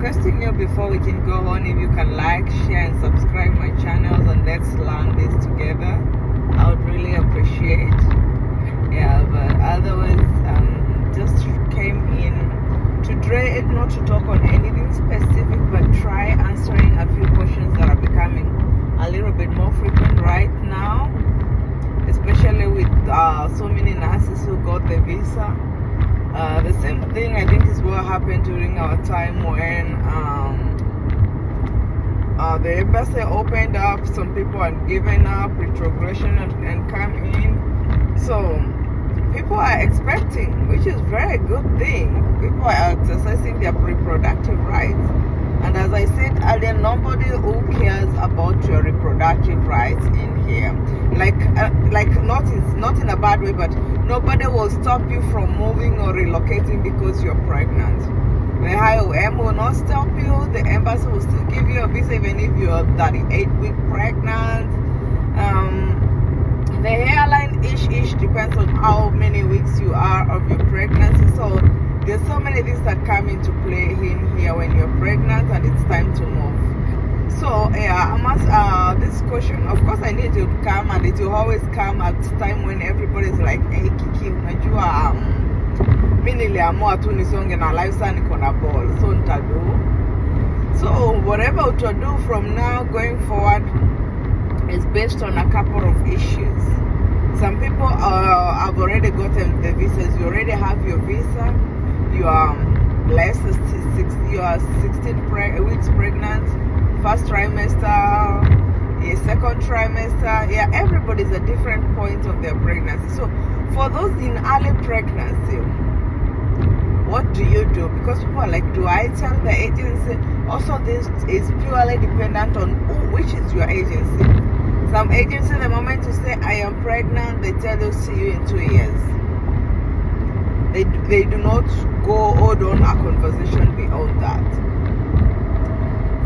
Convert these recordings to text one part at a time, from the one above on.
requesting you before we can go on, if you can like, share, and subscribe my channels, and let's learn this together. I would really appreciate. Yeah, but otherwise, just came in to try not to talk on anything specific, but try answering a few questions that are becoming a little bit more frequent right now, especially with so many nurses who got the visa. The same thing I think is what happened during our time when the embassy opened up. Some people had given up retrogression and come in. So people are expecting, which is very good thing. People are exercising their reproductive rights. And as I said earlier, nobody who cares about your reproductive rights in here, like not in a bad way, but nobody will stop you from moving or relocating because you're pregnant. The IOM will not stop you. The embassy will still give you a visa even if you're 38-week pregnant. The hairline ish depends on how many weeks you are of your pregnancy. So there's so many things that come into play in here when you're pregnant and it's time to move. So yeah, I'm asked this question. Of course, I need to come, and it will always come at time when everybody's like, hey Kiki, unajua mimi niliamua tu nisonge na lifestyle niko na ball, so nitadu. So whatever to do from now going forward is based on a couple of issues. Some people have already gotten the visas. You already have your visa. You are you are 16 weeks pregnant, first trimester, second trimester. Yeah, everybody's at different point of their pregnancy. So for those in early pregnancy, what do you do? Because people are like, do I tell the agency? Also, this is purely dependent on which is your agency. Some agencies, the moment you say I am pregnant, they tell you see you in 2 years. They do not go hold on a conversation beyond that.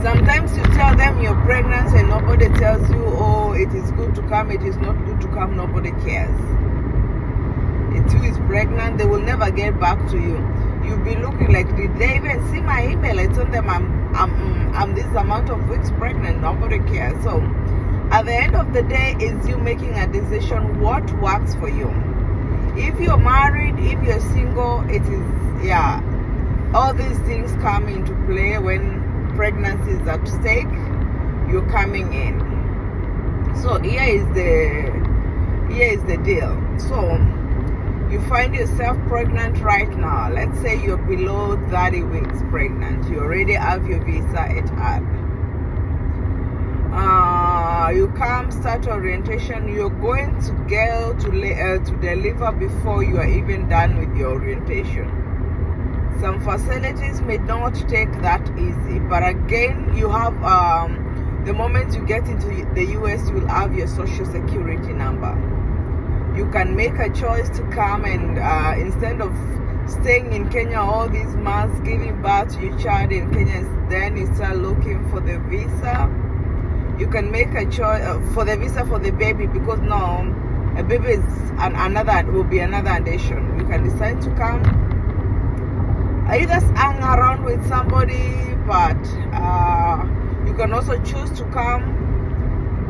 Sometimes you tell them you're pregnant and nobody tells you, oh, it is good to come, it is not good to come, nobody cares. If you is pregnant, they will never get back to you. You'll be looking like, did they even see my email? I told them I'm this amount of weeks pregnant, nobody cares. So at the end of the day, is you making a decision what works for you. If you're married, if you're single, it is, yeah, all these things come into play when pregnancy is at stake. You're coming in. So here is the deal. So you find yourself pregnant right now. Let's say you're below 30 weeks pregnant. You already have your visa at hand. You come, start orientation. You're going to go to deliver before you are even done with your orientation. Some facilities may not take that easy, but again, you have the moment you get into the US, you will have your social security number. You can make a choice to come and instead of staying in Kenya all these months, giving birth to your child in Kenya, then you start looking for the visa. You can make a choice for the visa for the baby, because now a baby is will be another nation. You can decide to come, either hang around with somebody, but you can also choose to come.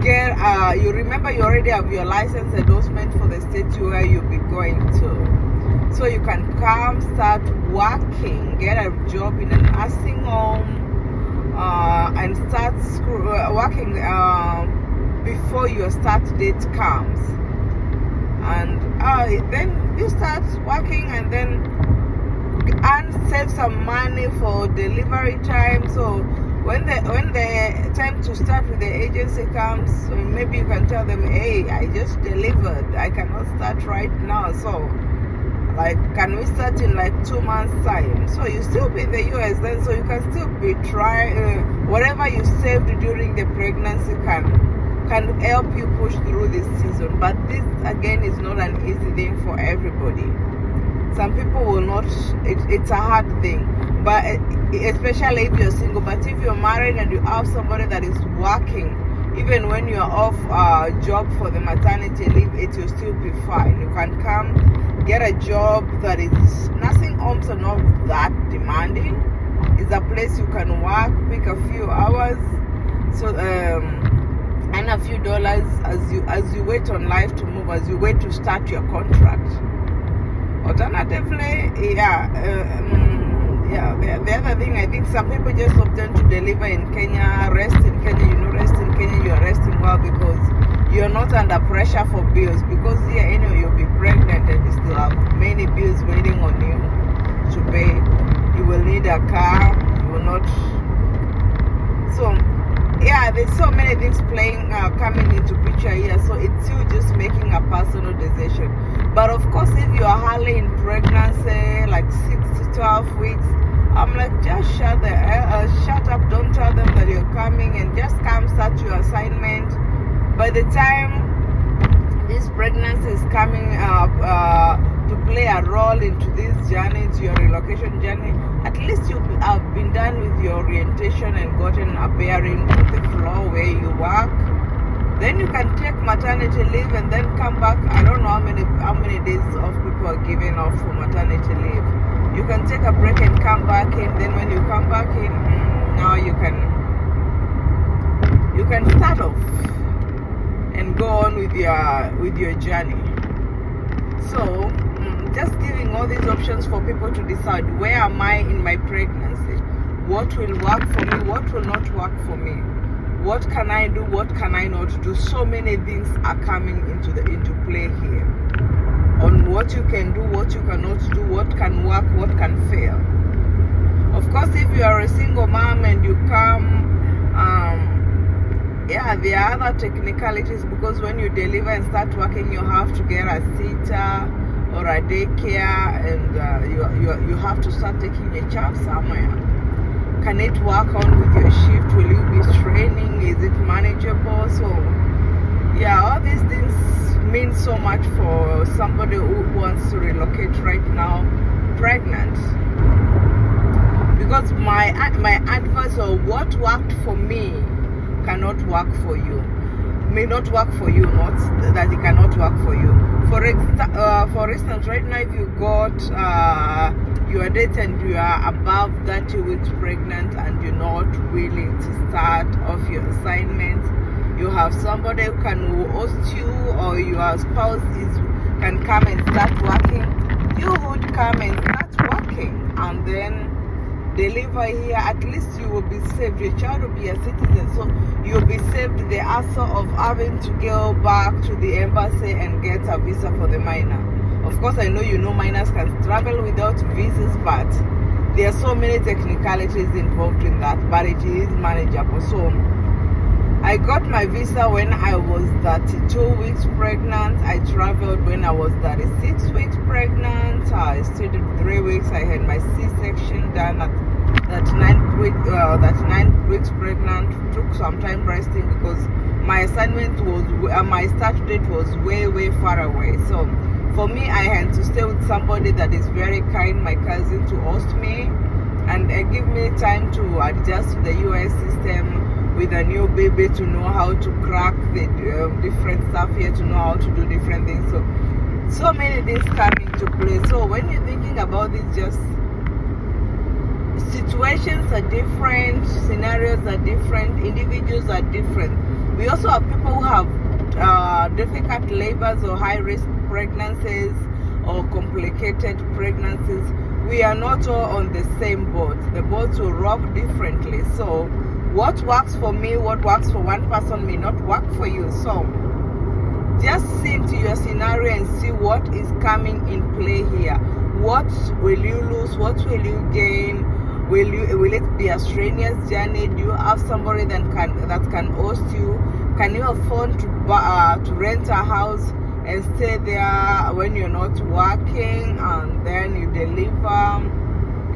You remember you already have your license endorsement for the state where you'll be going to. So you can come, start working, get a job in a nursing home, and start working before your start date comes. And then you start working and then save some money for delivery time. So when the time to start with the agency comes, maybe you can tell them, hey, I just delivered, I cannot start right now, so like, can we start in like 2 months time? So you still be in the US then, so you can still be trying whatever you saved during the pregnancy can help you push through this season. But this again is not an easy thing for everybody. Some people will not, it's a hard thing, but especially if you're single. But if you're married and you have somebody that is working, even when you're off job for the maternity leave, it will still be fine. You can come, get a job that is, nursing homes are not that demanding. It's a place you can work, pick a few hours, so and a few dollars as you wait on life to move, as you wait to start your contract. Alternatively, the other thing, I think some people just obtain to deliver in Kenya, rest in Kenya. Rest in Kenya, you're resting well because you're not under pressure for bills. Because here, anyway, you'll be pregnant and you still have many bills waiting on you to pay. You will need a car. You will not. So, there's so many things coming into picture here. So it's you just making a personal decision. But of course, if you are highly in pregnancy, like 6 to 12 weeks, I'm like, just shut up. Don't tell them that you're coming, and just come start your assignment. By the time this pregnancy is coming up to play a role into this journey, to your relocation journey, at least you have been done with your orientation and gotten a bearing of the floor where you work. Then you can take maternity leave and then come back. I don't know how many days off people are giving off for maternity leave. You can take a break and come back in. Then when you come back in, now you can start off and go on with your journey. So just giving all these options for people to decide, where am I in my pregnancy? What will work for me? What will not work for me? What can I do? What can I not do? So many things are coming into play here on what you can do, what you cannot do, what can work, what can fail. Of course, if you are a single mom and you come, there are other technicalities, because when you deliver and start working, you have to get a sitter or a daycare, and you have to start taking your child somewhere. Can it work on with your shift? Will you be training? Is it manageable? So all these things mean so much for somebody who wants to relocate right now, pregnant. Because my advice, or what worked for me cannot work for you. May not work for you, not that it cannot work for you. For instance, right now, if you got your date and you are above 30 weeks pregnant and you're not willing to start off your assignment, you have somebody who can host you, or your spouse can come and start working. You would come and start working and then deliver here. At least you will be saved. Your child will be a citizen, so you'll be saved the hassle of having to go back to the embassy and get a visa for the minor. Of course, I know minors can travel without visas, but there are so many technicalities involved in that, but it is manageable. So I got my visa when I was 32 weeks pregnant. I traveled when I was 36 weeks pregnant. I stayed 3 weeks. I had my C-section done at that 9 weeks pregnant. Took some time resting because my assignment my start date was way far away. So for me, I had to stay with somebody that is very kind, my cousin, to host me and give me time to adjust to the US system with a new baby, to know how to crack the different stuff here, to know how to do different things. So many things come into play. So when you're thinking about this, just situations are different, scenarios are different, individuals are different. We also have people who have difficult labors or high-risk pregnancies or complicated pregnancies. We are not all on the same boat. The boats will rock differently. So what works for me, what works for one person may not work for you. So just see into your scenario and see what is coming in play here. What will you lose? What will you gain? Will it be a strenuous journey? Do you have somebody that can host you? Can you afford to rent a house and stay there when you're not working, and then you deliver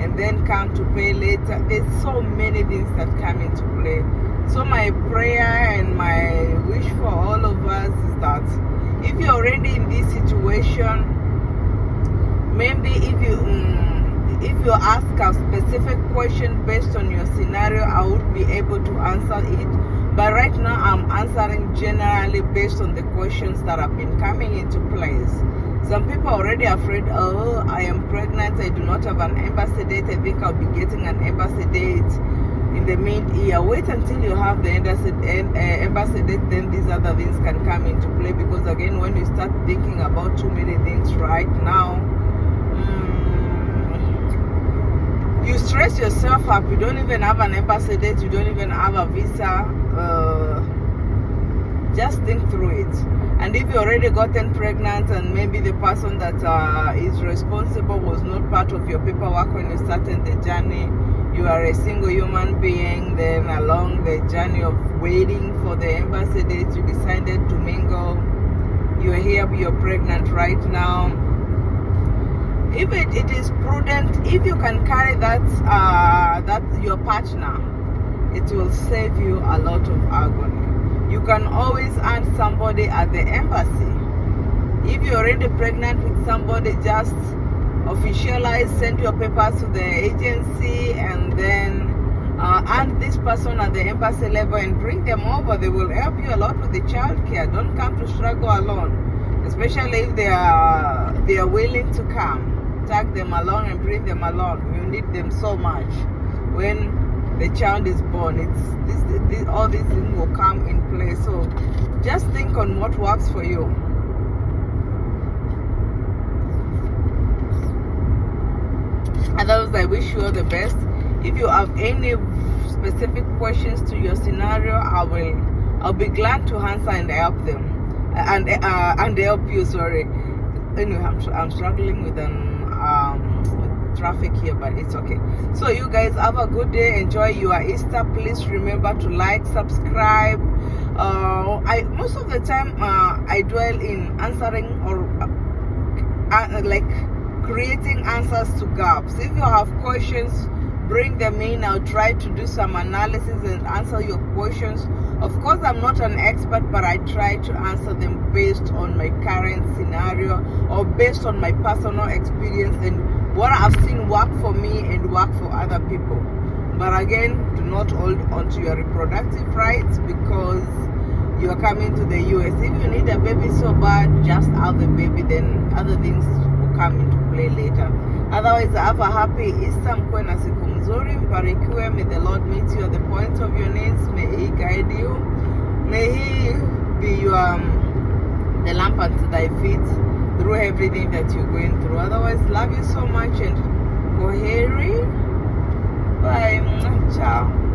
and then come to pay later? There's so many things that come into play. So my prayer and my wish for all of us is that if you're already in this situation, maybe if you ask a specific question based on your scenario, I would be able to answer it. But right now, I'm answering generally based on the questions that have been coming into place. Some people are already afraid, oh, I am pregnant, I do not have an embassy date, I think I'll be getting an embassy date in the mid-year. Wait until you have the embassy date, then these other things can come into play, because again, when you start thinking about too many things right now, you stress yourself up. You don't even have an embassy date, you don't even have a visa. Just think through it. And if you already gotten pregnant and maybe the person that is responsible was not part of your paperwork when you started the journey, you are a single human being, then along the journey of waiting for the embassy date, you decided to mingle, you're here, you're pregnant right now. If it is prudent, if you can carry that your partner, it will save you a lot of agony. You can always ask somebody at the embassy. If you're already pregnant with somebody, just officialize, send your papers to the agency, and then ask this person at the embassy level and bring them over. They will help you a lot with the child care. Don't come to struggle alone, especially if they are willing to come. Tag them along and bring them along. You need them so much. When the child is born, all these things will come in play. So just think on what works for you. Otherwise, I wish you all the best. If you have any specific questions to your scenario, I'll be glad to answer and help them and help you. Sorry. Anyway, I'm struggling with traffic here, but it's okay. So you guys have a good day. Enjoy your Easter. Please remember to like, subscribe. Most of the time I dwell in answering or like creating answers to gaps. If you have questions, bring them in. I'll try to do some analysis and answer your questions. Of course, I'm not an expert, but I try to answer them based on my current scenario or based on my personal experience and what I've seen work for me and work for other people. But again, do not hold on to your reproductive rights because you are coming to the US. If you need a baby so bad, just have the baby, then other things will come into play later. Otherwise, have a happy Easter. Mkuwe na siku mzuri, mbarikiwe. May the Lord meet you at the point of your needs. May He guide you. May He be your the lamp unto thy feet through everything that you're going through. Otherwise, love you so much and go Harry. Bye. Ciao.